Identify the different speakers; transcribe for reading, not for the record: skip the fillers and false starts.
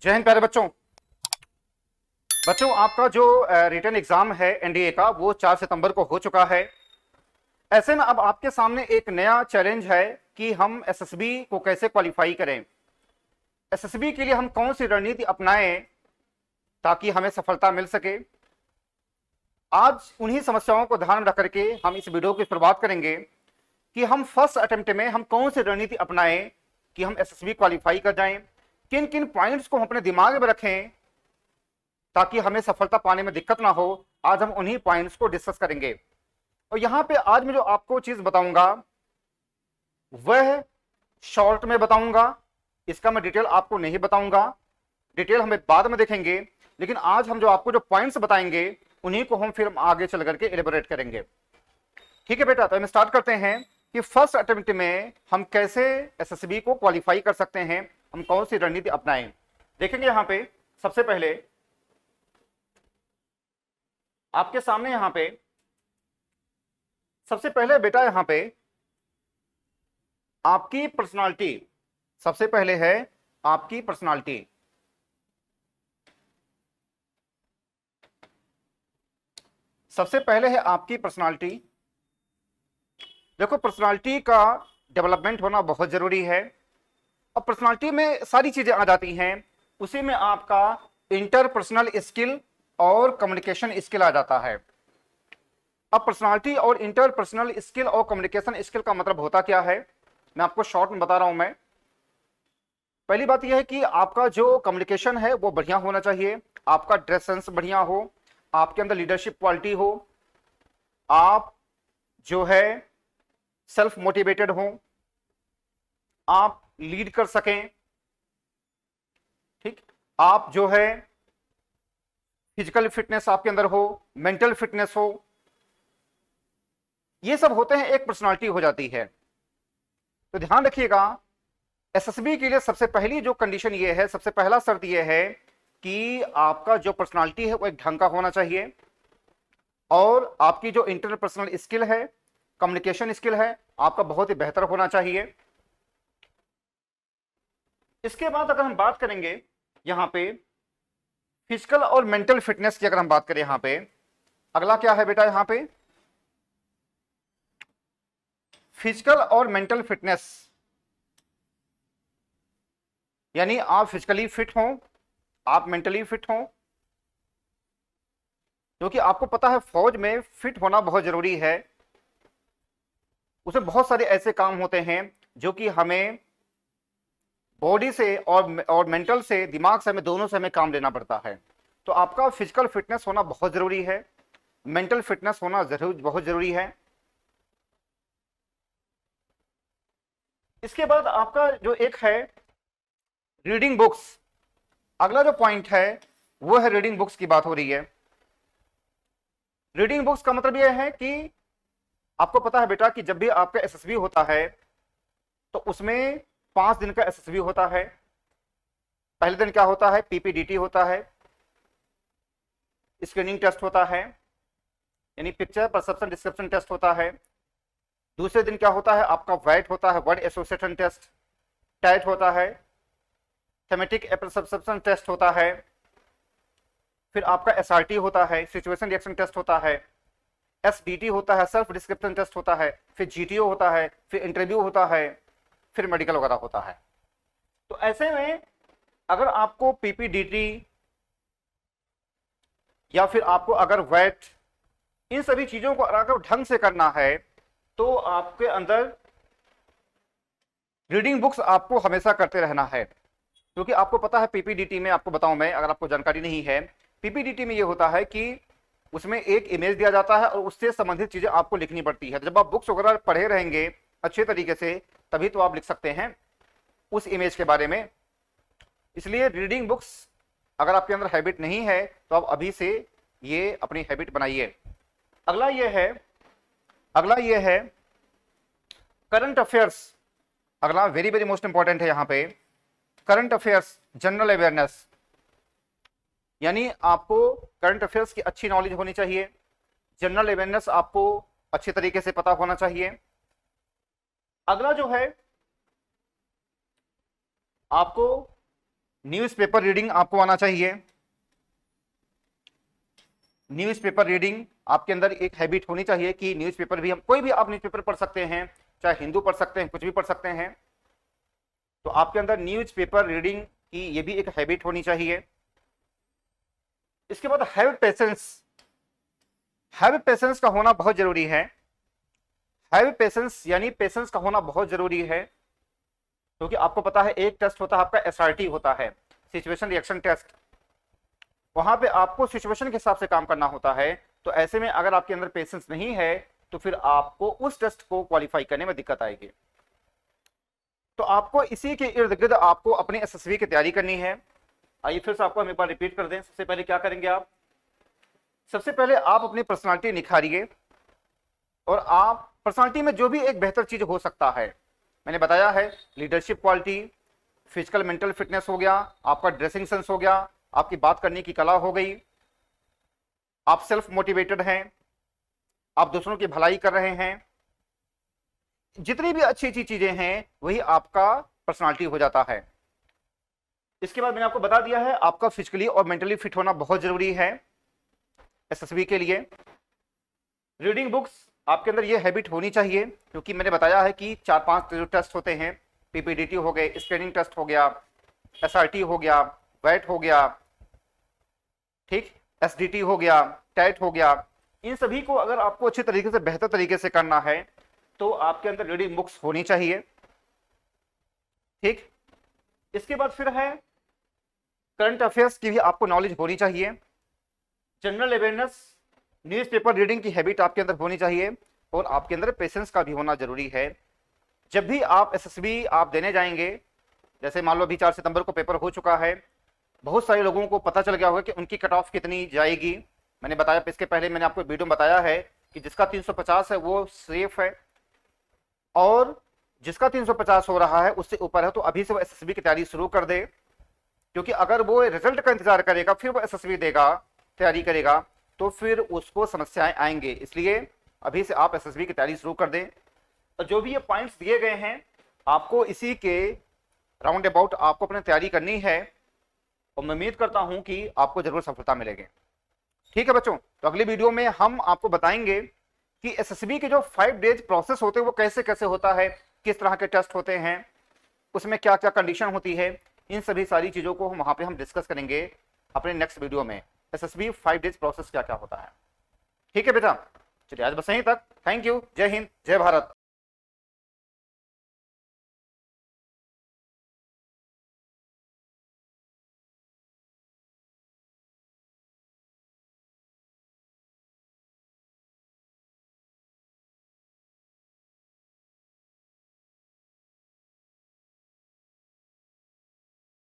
Speaker 1: जय हिंद प्यारे बच्चों। आपका जो रिटन एग्जाम है एनडीए का वो 4 सितंबर को हो चुका है। ऐसे में अब आपके सामने एक नया चैलेंज है कि हम एसएसबी को कैसे क्वालिफाई करें। एसएसबी के लिए हम कौन सी रणनीति अपनाएं ताकि हमें सफलता मिल सके। आज उन्हीं समस्याओं को ध्यान में रख करके हम इस वीडियो की शुरुआत करेंगे कि हम फर्स्ट अटेम्प्ट में हम कौन सी रणनीति अपनाएं कि हम एसएसबी क्वालिफाई कर जाएं, किन किन पॉइंट्स को हम अपने दिमाग में रखें ताकि हमें सफलता पाने में दिक्कत ना हो। आज हम उन्हीं पॉइंट्स को डिस्कस करेंगे और यहां पे आज मैं जो आपको चीज बताऊंगा वह शॉर्ट में बताऊंगा। इसका मैं डिटेल आपको नहीं बताऊंगा, डिटेल हमें बाद में देखेंगे, लेकिन आज हम जो आपको जो पॉइंट्स बताएंगे उन्हीं को हम फिर आगे चल करके एलिबोरेट करेंगे। ठीक है बेटा, तो हम स्टार्ट करते हैं कि फर्स्ट अटेम्प्ट में हम कैसे एसएसबी को क्वालिफाई कर सकते हैं, हम कौन सी रणनीति अपनाएं। देखेंगे यहां पे सबसे पहले आपके सामने यहां पे सबसे पहले बेटा यहां पे आपकी पर्सनालिटी सबसे पहले है। आपकी पर्सनालिटी सबसे पहले है आपकी पर्सनालिटी। देखो, पर्सनालिटी का डेवलपमेंट होना बहुत जरूरी है और पर्सनालिटी में सारी चीजें आ जाती हैं। उसी में आपका इंटरपर्सनल स्किल और कम्युनिकेशन स्किल आ जाता है। अब पर्सनालिटी और इंटरपर्सनल स्किल और कम्युनिकेशन स्किल का मतलब होता क्या है, मैं आपको शॉर्ट में बता रहा हूं। मैं पहली बात यह है कि आपका जो कम्युनिकेशन है वो बढ़िया होना चाहिए, आपका ड्रेस सेंस बढ़िया हो, आपके अंदर लीडरशिप क्वालिटी हो, आप जो है सेल्फ मोटिवेटेड हो, आप लीड कर सकें, ठीक, आप जो है फिजिकल फिटनेस आपके अंदर हो, मेंटल फिटनेस हो, ये सब होते हैं, एक पर्सनालिटी हो जाती है। तो ध्यान रखिएगा, एसएसबी के लिए सबसे पहली जो कंडीशन ये है, सबसे पहला शर्त ये है कि आपका जो पर्सनालिटी है वो एक ढंग का होना चाहिए और आपकी जो इंटरपर्सनल स्किल है, कम्युनिकेशन स्किल है, आपका बहुत ही बेहतर होना चाहिए। इसके बाद अगर हम बात करेंगे यहां पे फिजिकल और मेंटल फिटनेस की, अगर हम बात करें यहां पे अगला क्या है बेटा, यहां पे फिजिकल और मेंटल फिटनेस, यानी आप फिजिकली फिट हो, आप मेंटली फिट हो, क्योंकि आपको पता है फौज में फिट होना बहुत जरूरी है। उसमें बहुत सारे ऐसे काम होते हैं जो कि हमें बॉडी से और मेंटल से, दिमाग से, हमें दोनों से हमें काम लेना पड़ता है। तो आपका फिजिकल फिटनेस होना बहुत जरूरी है, मेंटल फिटनेस होना बहुत जरूरी है। इसके बाद आपका जो एक है रीडिंग बुक्स, अगला जो पॉइंट है वो है रीडिंग बुक्स की बात हो रही है। रीडिंग बुक्स का मतलब यह है कि आपको पता है बेटा कि जब भी आपका एसएसबी होता है तो उसमें 5 दिन का एसएसबी होता है। पहले दिन क्या होता है, पीपीडीटी होता है, स्क्रीनिंग टेस्ट होता है, यानी पिक्चर परसेप्शन डिस्क्रिप्शन टेस्ट होता है। दूसरे दिन क्या होता है, आपका वाइट होता है, वर्ड एसोसिएशन टेस्ट, टाइट होता है, थेमेटिक परसेप्शन टेस्ट होता है, फिर आपका एसआरटी होता है, सिचुएशन रिएक्शन टेस्ट होता है, एसडीटी होता है, सेल्फ डिस्क्रिप्शन टेस्ट होता है, फिर जीटीओ होता है, फिर इंटरव्यू होता है, फिर मेडिकल वगैरह होता है। तो ऐसे में अगर आपको पीपीडीटी या फिर आपको अगर वेट, इन सभी चीजों को अगर ढंग से करना है तो आपके अंदर रीडिंग बुक्स आपको हमेशा करते रहना है। क्योंकि आपको पता है पीपीडीटी में, आपको बताऊं मैं अगर आपको जानकारी नहीं है, पीपीडीटी में ये होता है कि उसमें एक इमेज दिया जाता है और उससे संबंधित चीजें आपको लिखनी पड़ती है। जब आप बुक्स वगैरह पढ़े रहेंगे अच्छे तरीके से तभी तो आप लिख सकते हैं उस इमेज के बारे में। इसलिए रीडिंग बुक्स अगर आपके अंदर हैबिट नहीं है तो आप अभी से ये अपनी हैबिट बनाइए। अगला ये है करंट अफेयर्स। अगला वेरी वेरी मोस्ट इंपॉर्टेंट है यहां पे करंट अफेयर्स, जनरल अवेयरनेस, यानी आपको करंट अफेयर्स की अच्छी नॉलेज होनी चाहिए, जनरल अवेयरनेस आपको अच्छे तरीके से पता होना चाहिए। अगला जो है आपको न्यूज़पेपर रीडिंग आपको आना चाहिए। न्यूज़पेपर रीडिंग आपके अंदर एक हैबिट होनी चाहिए कि न्यूज़पेपर भी, हम कोई भी आप न्यूज़पेपर पढ़ सकते हैं, चाहे हिंदू पढ़ सकते हैं, कुछ भी पढ़ सकते हैं, तो आपके अंदर न्यूज़पेपर रीडिंग की ये भी एक हैबिट होनी चाहिए। इसके बाद हैव पेशेंस। हैव पेशेंस का होना बहुत जरूरी है। हैव पेशेंस यानी पेशेंस का होना बहुत जरूरी है, क्योंकि आपको पता है एक टेस्ट होता है आपका एसआरटी होता है, सिचुएशन रिएक्शन टेस्ट। वहां पे आपको सिचुएशन के हिसाब से काम करना होता है। तो ऐसे में अगर आपके अंदर पेशेंस नहीं है तो फिर आपको उस टेस्ट को क्वालिफाई करने में दिक्कत आएगी। तो आपको इसी के इर्द गिर्द आपको अपनी एसएसबी की तैयारी करनी है। आइए फिर से आपको हम एक बार रिपीट कर दें। सबसे पहले क्या करेंगे आप? सबसे पहले आप अपनी पर्सनालिटी निखारिए, और आप पर्सनालिटी में जो भी एक बेहतर चीज हो सकता है, मैंने बताया है leadership quality, physical mental fitness हो गया, आपका ड्रेसिंग सेंस हो गया, आपकी बात करने की कला हो गई, आप सेल्फ मोटिवेटेड हैं, आप दूसरों की भलाई कर रहे हैं, जितनी भी अच्छी अच्छी चीजें हैं वही आपका पर्सनालिटी हो जाता है। इसके बाद मैंने आपको बता दिया है आपका फिजिकली और मेंटली फिट होना बहुत जरूरी है एसएसबी के लिए। रीडिंग बुक्स आपके अंदर ये हैबिट होनी चाहिए, क्योंकि मैंने बताया है कि 4-5 जो टेस्ट होते हैं, पीपीडीटी हो गए, स्क्रीनिंग टेस्ट हो गया, एसआरटी हो गया, वैट हो गया, ठीक, एसडीटी हो गया, टैट हो गया, इन सभी को अगर आपको अच्छे तरीके से बेहतर तरीके से करना है तो आपके अंदर रीडिंग बुक्स होनी चाहिए। ठीक, इसके बाद फिर है करंट अफेयर्स की भी आपको नॉलेज होनी चाहिए। जनरल अवेयरनेस, न्यूज़पेपर रीडिंग की हैबिट आपके अंदर होनी चाहिए, और आपके अंदर पेशेंस का भी होना जरूरी है। जब भी आप एसएसबी आप देने जाएंगे, जैसे मान लो अभी 4 सितंबर को पेपर हो चुका है, बहुत सारे लोगों को पता चल गया होगा कि उनकी कट ऑफ कितनी जाएगी। मैंने बताया, इसके पहले मैंने आपको वीडियो में बताया है कि जिसका 350 है वो सेफ है, और जिसका 350 हो रहा है उससे ऊपर है तो अभी से वो एसएसबी की तैयारी शुरू कर दे, क्योंकि अगर वो रिजल्ट का इंतजार करेगा फिर वो एसएसबी देगा, तैयारी करेगा, तो फिर उसको समस्याएं आएंगे। इसलिए अभी से आप एसएसबी की तैयारी शुरू कर दें। और जो भी ये पॉइंट्स दिए गए हैं आपको इसी के राउंड अबाउट आपको अपनी तैयारी करनी है, और मैं उम्मीद करता हूं कि आपको जरूर सफलता मिलेगी। ठीक है बच्चों, तो अगली वीडियो में हम आपको बताएंगे कि एसएसबी के जो 5 डेज प्रोसेस होते हैं वो कैसे कैसे होता है, किस तरह के टेस्ट होते हैं, उसमें क्या क्या कंडीशन होती है, इन सभी सारी चीजों को वहां पे हम डिस्कस करेंगे अपने नेक्स्ट वीडियो में। एसएसबी 5 डेज प्रोसेस क्या क्या होता है। ठीक है बेटा, चलिए आज बस यहीं तक। थैंक यू, जय हिंद, जय भारत।